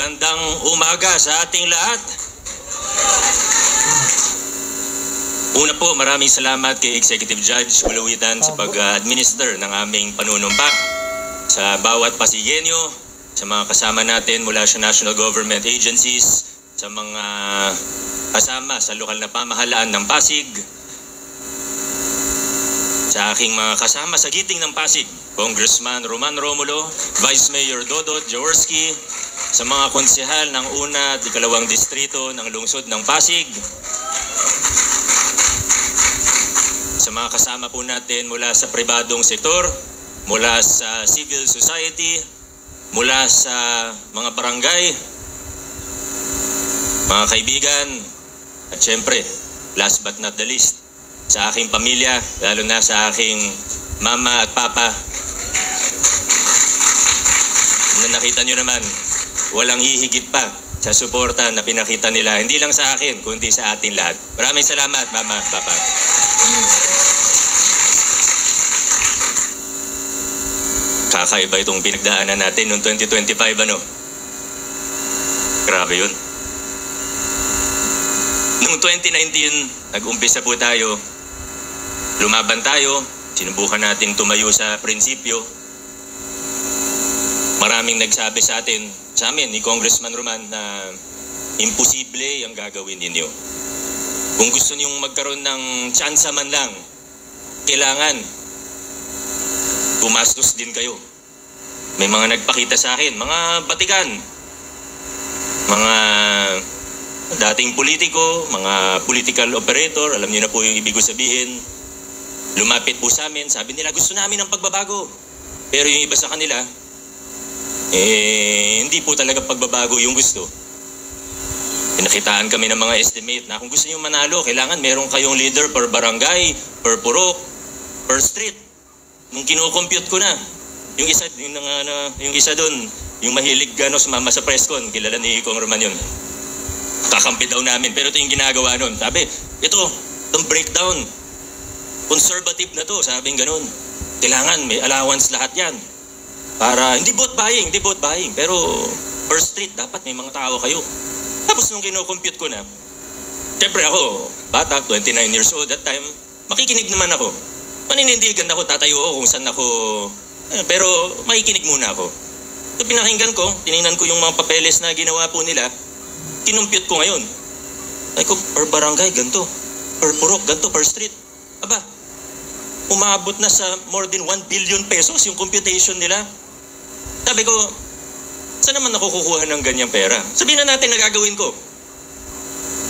Magandang umaga sa ating lahat. Una po, maraming salamat kay Executive Judge Bulawitan sa pag-administer ng aming panunumpa sa bawat Pasigenyo, sa mga kasama natin mula sa national government agencies, sa mga kasama sa lokal na pamahalaan ng Pasig, sa aking mga kasama sa giting ng Pasig, Congressman Roman Romulo, Vice Mayor Dodot Jaworski, sa mga konsehal ng una at ikalawang distrito ng lungsod ng Pasig, sa mga kasama po natin mula sa pribadong sektor, mula sa civil society, mula sa mga barangay, mga kaibigan, at syempre, last but not the least, sa aking pamilya, lalo na sa aking mama at papa, na nakita nyo naman, walang hihigit pa sa suporta na pinakita nila, hindi lang sa akin, kundi sa ating lahat. Maraming salamat, mama, papa. Kakaiba itong pinagdaanan natin noong 2025, ano? Grabe yun. Noong 2019, nag-umpisa po tayo, lumaban tayo, sinubukan natin tumayo sa prinsipyo. Maraming nagsabi sa atin, sa amin, ni Congressman Roman, na imposible ang gagawin ninyo. Kung gusto niyong magkaroon ng tsansa man lang, kailangan gumastos din kayo. May mga nagpakita sa akin, mga batikan, mga dating politiko, mga political operator, alam niyo na po yung ibig ko sabihin, lumapit po sa amin, sabi nila gusto namin ng pagbabago. Pero yung iba sa kanila, hindi po talaga pagbabago yung gusto. Pinakitaan kami ng mga estimate na kung gusto niyo manalo, kailangan meron kayong leader per barangay, per purok, per street. Nung kino-compute ko na, yung isa doon, yung mahilig sumama sa presscon, kilala ni Kong Roman yun. Kakampi daw namin, pero ito yung ginagawa nun. Sabi, itong breakdown, conservative na to, sabing ganun. Kailangan may allowance lahat yan. Para, hindi vote buying, pero per street, dapat may mga tao kayo. Tapos nung kino-compute ko na, syempre ako, bata, 29 years old that time, makikinig naman ako. Maninindigan ako, tatayo ako kung saan ako, pero makikinig muna ako. So pinakinggan ko, tinignan ko yung mga papeles na ginawa po nila, kinumpute ko ngayon. Ay ko, per barangay, ganito. Per purok, ganito, per street. Aba, umabot na sa more than 1 billion pesos yung computation nila. Sabi ko, saan naman nakukuha ng ganyang pera? Sabihin na natin na gagawin ko.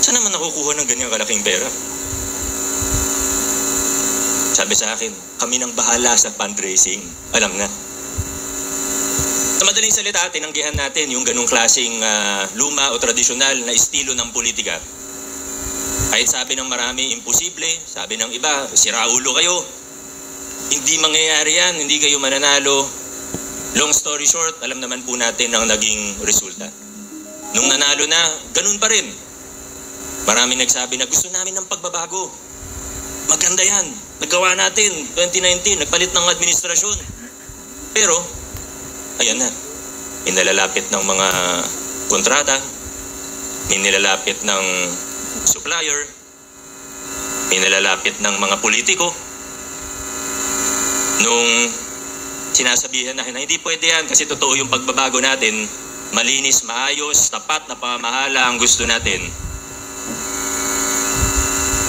Saan naman nakukuha ng ganyang kalaking pera? Sabi sa akin, kami nang bahala sa fundraising. Alam na. Sa madaling salita, tinanggihan natin yung ganong klaseng luma o tradisyonal na estilo ng politika. Kahit sabi ng marami, imposible. Sabi ng iba, siraulo kayo. Hindi mangyayari yan, hindi kayo mananalo. Long story short, alam naman po natin ang naging resulta. Nung nanalo na, ganun pa rin. Maraming nagsabi na gusto namin ng pagbabago. Maganda yan. Nagawa natin, 2019, nagpalit ng administrasyon. Pero, ayan na. May nalalapit ng mga kontrata, may nilalapit ng supplier, may nalalapit ng mga politiko. Nung sinasabihan na hindi pwede yan kasi totoo yung pagbabago natin, malinis, maayos, tapat na pamamahala ang gusto natin.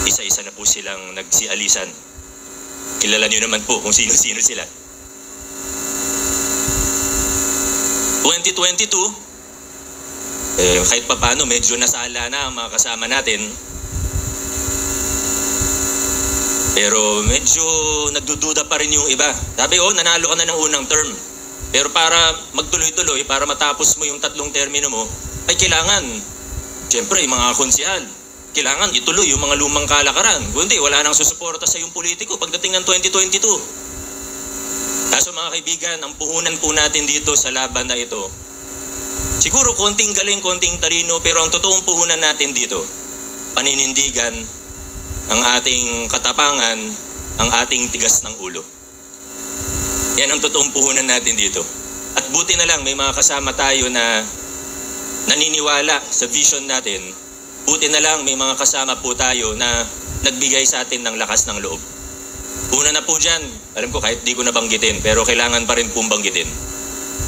Isa-isa na po silang nagsialisan. Kilala niyo naman po kung sino-sino sila. 2022, kahit pa paano medyo nasala na ang mga kasama natin. Pero medyo nagdududa pa rin yung iba. Sabi, nanalo ka na ng unang term. Pero para magtuloy-tuloy, para matapos mo yung 3 termino mo, ay kailangan, siyempre, yung mga konsehal, kailangan ituloy yung mga lumang kalakaran. Kundi, wala nang susuporta sa yung politiko pagdating ng 2022. Kaso mga kaibigan, ang puhunan po natin dito sa laban na ito, siguro konting galing, konting talino, pero ang totoong puhunan natin dito, paninindigan, ang ating katapangan, ang ating tigas ng ulo. Yan ang totoong puhunan natin dito. At buti na lang may mga kasama tayo na naniniwala sa vision natin, buti na lang may mga kasama po tayo na nagbigay sa atin ng lakas ng loob. Una na po dyan, alam ko kahit di ko nabanggitin, pero kailangan pa rin pong banggitin.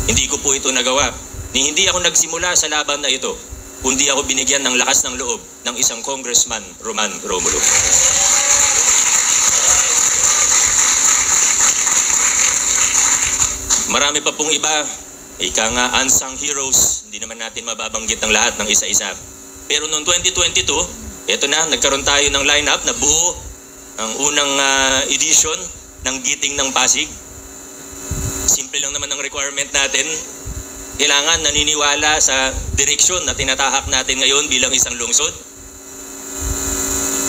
Hindi ko po ito nagawa. Hindi ako nagsimula sa laban na ito, kundi ako binigyan ng lakas ng loob ng isang Congressman, Roman Romulo. Marami pa pong iba, ika nga unsung heroes, hindi naman natin mababanggit ng lahat ng isa-isa. Pero noong 2022, eto na, nagkaroon tayo ng lineup na buo ang unang edition ng Giting ng Pasig. Simple lang naman ang requirement natin. Kailangan naniniwala sa direksyon na tinatahak natin ngayon bilang isang lungsod.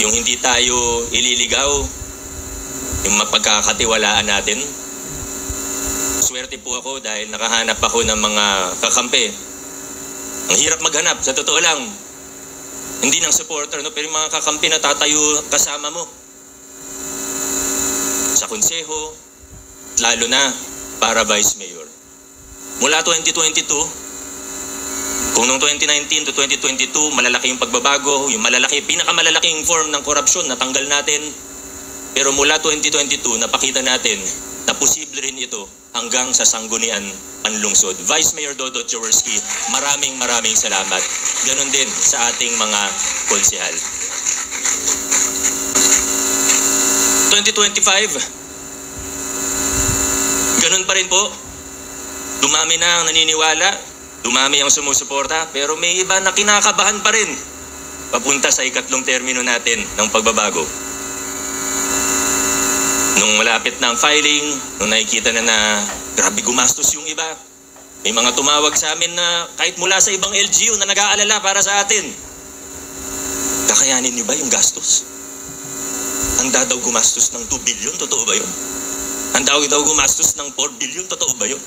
Yung hindi tayo ililigaw, yung mapagkakatiwalaan natin. Swerte po ako dahil nakahanap ako ng mga kakampi. Ang hirap maghanap, sa totoo lang. Hindi ng supporter, no? Pero yung mga kakampi na tatayo kasama mo. Sa konseho, lalo na para Vice Mayor. Mula 2022, kung noong 2019 to 2022, malalaki yung pagbabago, yung pinakamalalaking form ng korupsyon, natanggal natin. Pero mula 2022, napakita natin na posible rin ito hanggang sa sanggunian panlungsod. Vice Mayor Dodot Jaworski, maraming salamat. Ganon din sa ating mga konsehal. 2025, ganon pa rin po. Dumami na ang naniniwala, dumami ang sumusuporta, pero may iba na kinakabahan pa rin papunta sa ikatlong termino natin ng pagbabago. Nung malapit na ang filing, nung nakikita na grabe gumastos yung iba, may mga tumawag sa amin na kahit mula sa ibang LGU na nag-aalala para sa atin. Kakayanin niyo ba yung gastos? Handa daw gumastos ng 2 billion, totoo ba yun? Handa daw gumastos ng 4 billion, totoo ba yun?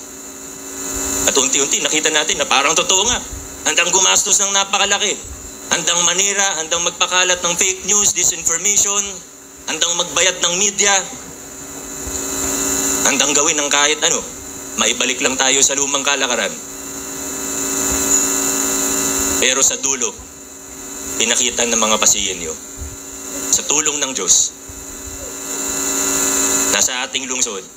At unti-unti nakita natin na parang totoo nga. Handang gumastos ng napakalaki. Handang manira, handang magpakalat ng fake news, disinformation, handang magbayad ng media, handang gawin ng kahit ano, maibalik lang tayo sa lumang kalakaran. Pero sa dulo, pinakita ng mga Pasigenyo, sa tulong ng Diyos, nasa ating lungsod,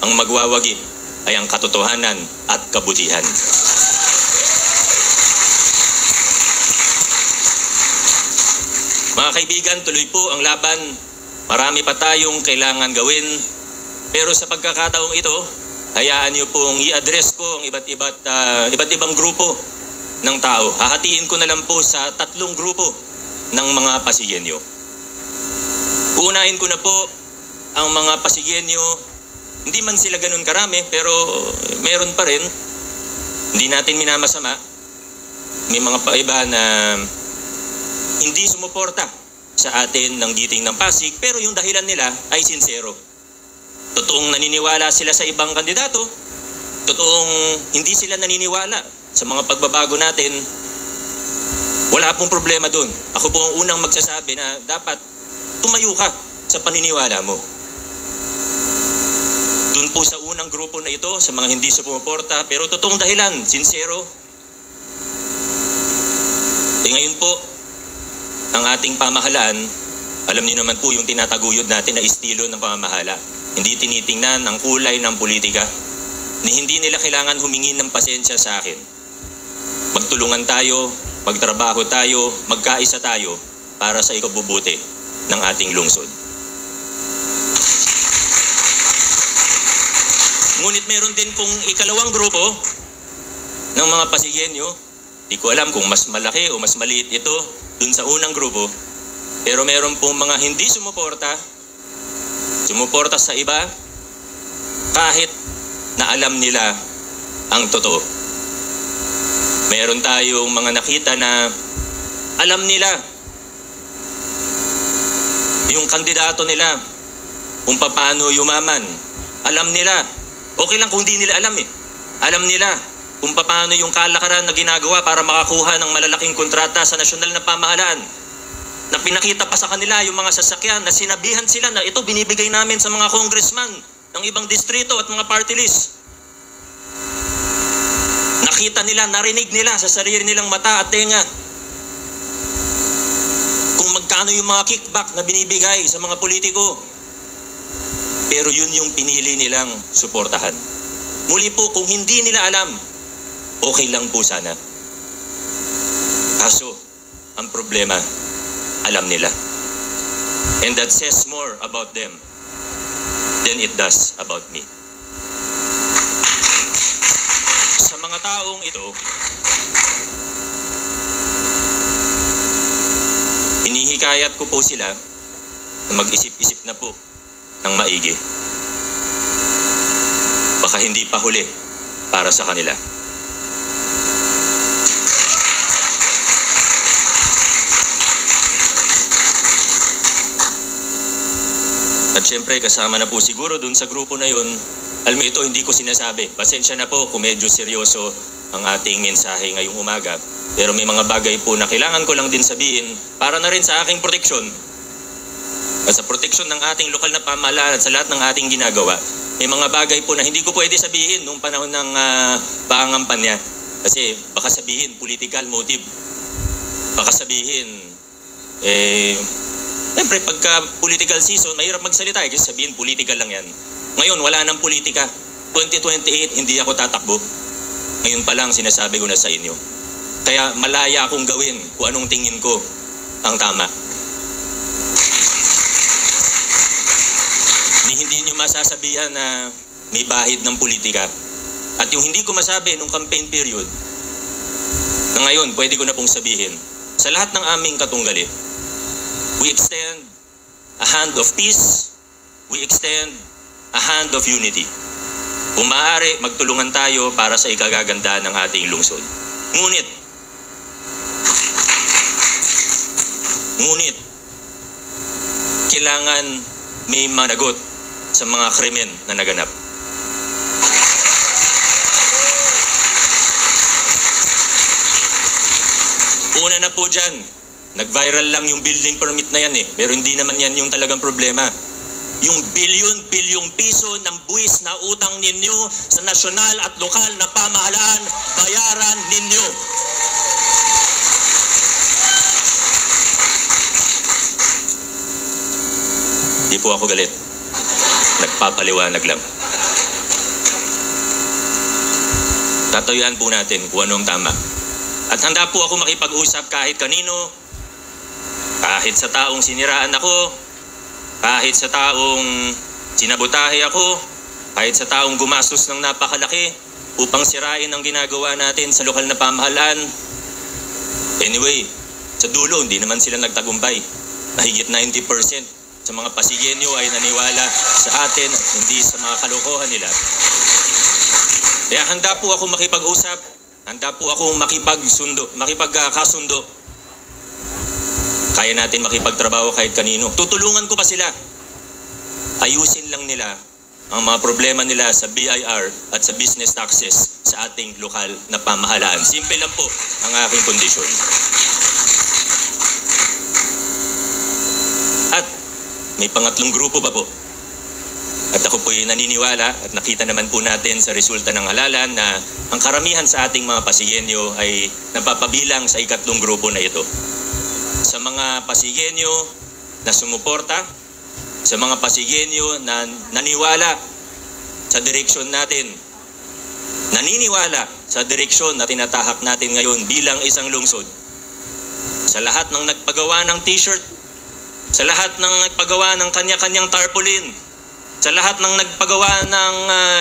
ang magwawagi ay ang katotohanan at kabutihan. Mga kaibigan, tuloy po ang laban. Marami pa tayong kailangan gawin. Pero sa pagkakataong ito, hayaan niyo pong i-address ko ang iba't ibang grupo ng tao. Hahatiin ko na lang po sa 3 grupo ng mga Pasigenyo. Uunahin ko na po ang mga Pasigenyo. Hindi man sila ganun karami, pero meron pa rin. Hindi natin minamasama. May mga iba na hindi sumuporta sa atin ng Giting ng Pasig, pero yung dahilan nila ay sincero. Totoong naniniwala sila sa ibang kandidato, totoong hindi sila naniniwala sa mga pagbabago natin. Wala pong problema doon. Ako po ang unang magsasabi na dapat tumayo ka sa paniniwala mo. Doon po sa unang grupo na ito, sa mga hindi sumuporta, pero totoong dahilan, sincero. Ngayon po, ang ating pamahalaan, alam niyo naman po yung tinataguyod natin na estilo ng pamamahala. Hindi tinitingnan ang kulay ng politika. Hindi nila kailangan humingi ng pasensya sa akin. Magtulungan tayo, magtrabaho tayo, magkaisa tayo para sa ikabubuti ng ating lungsod. Ngunit meron din pong ikalawang grupo ng mga Pasigenyo. Di ko alam kung mas malaki o mas maliit ito dun sa unang grupo. Pero meron pong mga hindi sumuporta sa iba kahit na alam nila ang totoo. Meron tayong mga nakita na alam nila yung kandidato nila kung paano yumaman. Alam nila. Okay lang kung di nila alam eh. Alam nila kung paano yung kalakaran na ginagawa para makakuha ng malalaking kontrata sa nasyonal na pamahalaan. Na pinakita pa sa kanila yung mga sasakyan na sinabihan sila na ito binibigay namin sa mga congressman ng ibang distrito at mga party list. nakita nila, narinig nila sa sarili nilang mata at tenga kung magkano yung mga kickback na binibigay sa mga politiko. Pero yun yung pinili nilang suportahan. Muli po, kung hindi nila alam, okay lang po sana. Kaso, ang problema, alam nila. And that says more about them than it does about me. Sa mga taong ito, hinihikayat ko po sila na mag-isip-isip na po ng maigi. Baka hindi pa huli para sa kanila. At syempre, kasama na po siguro dun sa grupo na yun. Alam mo, ito hindi ko sinasabi. Pasensya na po kung medyo seryoso ang ating mensahe ngayong umaga. Pero may mga bagay po na kailangan ko lang din sabihin para na rin sa aking proteksyon. At sa proteksyon ng ating lokal na pamahalaan at sa lahat ng ating ginagawa. May mga bagay po na hindi ko pwede sabihin nung panahon ng pangangampanya. Kasi baka sabihin political motive. Baka sabihin, siyempre, pagka political season, mahirap magsalita kasi sabihin political lang yan. Ngayon, wala nang politika. 2028, hindi ako tatakbo. Ngayon pa lang, sinasabi ko na sa inyo. Kaya malaya akong gawin kung anong tingin ko ang tama. Hindi nyo masasabihan na may bahid ng politika. At yung hindi ko masabi nung campaign period, na ngayon, pwede ko na pong sabihin, sa lahat ng aming katunggali, we extend a hand of peace. We extend a hand of unity. Kung maaari, magtulungan tayo para sa ikagaganda ng ating lungsod. Ngunit, kailangan may managot sa mga krimen na naganap. Una na po dyan, nag-viral lang yung building permit na yan pero hindi naman yan yung talagang problema. Yung bilyon-bilyong piso ng buwis na utang ninyo sa nasyonal at lokal na pamahalaan, bayaran ninyo. Di po ako galit. Nagpapaliwanag lang. Tatayuan po natin kung anong tama. At handa po ako makipag-usap kahit kanino, kahit sa taong siniraan ako, kahit sa taong sinabotahe ako, kahit sa taong gumastos ng napakalaki upang sirain ang ginagawa natin sa lokal na pamahalaan. Anyway, sa dulo, hindi naman sila nagtagumpay. Mahigit 90% sa mga Pasigenyo ay naniwala sa atin, hindi sa mga kalokohan nila. Kaya handa po ako makipag-usap, handa po ako makipagkasundo. Kaya natin makipagtrabaho kahit kanino. Tutulungan ko pa sila. Ayusin lang nila ang mga problema nila sa BIR at sa business taxes sa ating lokal na pamahalaan. Simple lang po ang aking kondisyon. At may pangatlong grupo pa po. At ako po'y naniniwala at nakita naman po natin sa resulta ng halalan na ang karamihan sa ating mga Pasigenyo ay napapabilang sa ikatlong grupo na ito. Sa mga Pasigenyo na sumuporta, sa mga Pasigenyo na naniwala sa direksyon natin, naniniwala sa direksyon na tinatahak natin ngayon bilang isang lungsod. Sa lahat ng nagpagawa ng t-shirt, sa lahat ng nagpagawa ng kanya-kanyang tarpaulin, sa lahat ng nagpagawa ng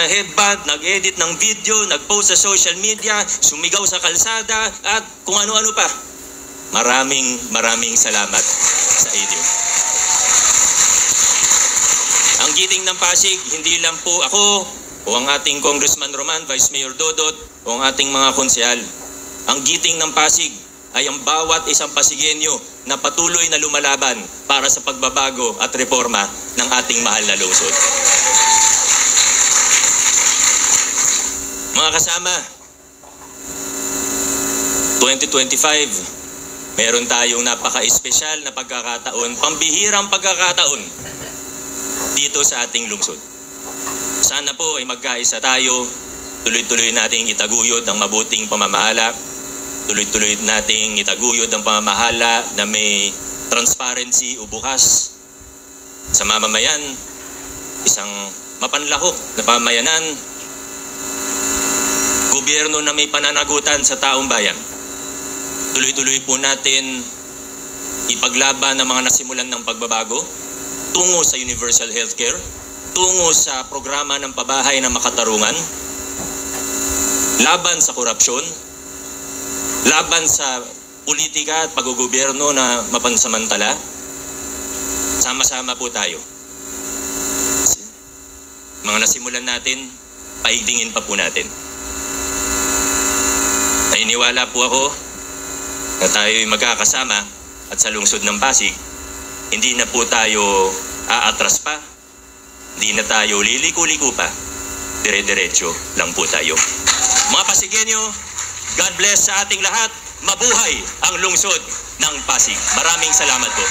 headband, nag-edit ng video, nag-post sa social media, sumigaw sa kalsada, at kung ano-ano pa. Maraming salamat sa inyo. Ang giting ng Pasig, hindi lang po ako o ang ating Congressman Roman, Vice Mayor Dodot o ang ating mga konsyal. Ang giting ng Pasig ay ang bawat isang Pasigenyo na patuloy na lumalaban para sa pagbabago at reforma ng ating mahal na lungsod. Mga kasama, 2025, meron tayong napaka-espesyal na pagkakataon, pambihirang pagkakataon dito sa ating lungsod. Sana po ay magkaisa tayo Tuloy-tuloy nating itaguyod ang mabuting pamamahala. Tuloy-tuloy nating itaguyod ang pamamahala na may transparency o bukas sa mamamayan. Isang mapanlahok na pamayanan. Gobyerno na may pananagutan sa taong bayan. Tuloy-tuloy po natin ipaglaban ang mga nasimulan ng pagbabago tungo sa universal healthcare, tungo sa programa ng pabahay na makatarungan, laban sa korupsyon, laban sa politika at paggogobyerno na mapansamantala. Sama-sama po tayo. Mga nasimulan natin, paigtingin pa po natin. Naniniwala po ako na tayo'y magkakasama at sa lungsod ng Pasig, hindi na po tayo aatras pa, hindi na tayo liliko-liko pa, dire-diretso lang po tayo. Mga Pasigenyo, God bless sa ating lahat. Mabuhay ang lungsod ng Pasig. Maraming salamat po.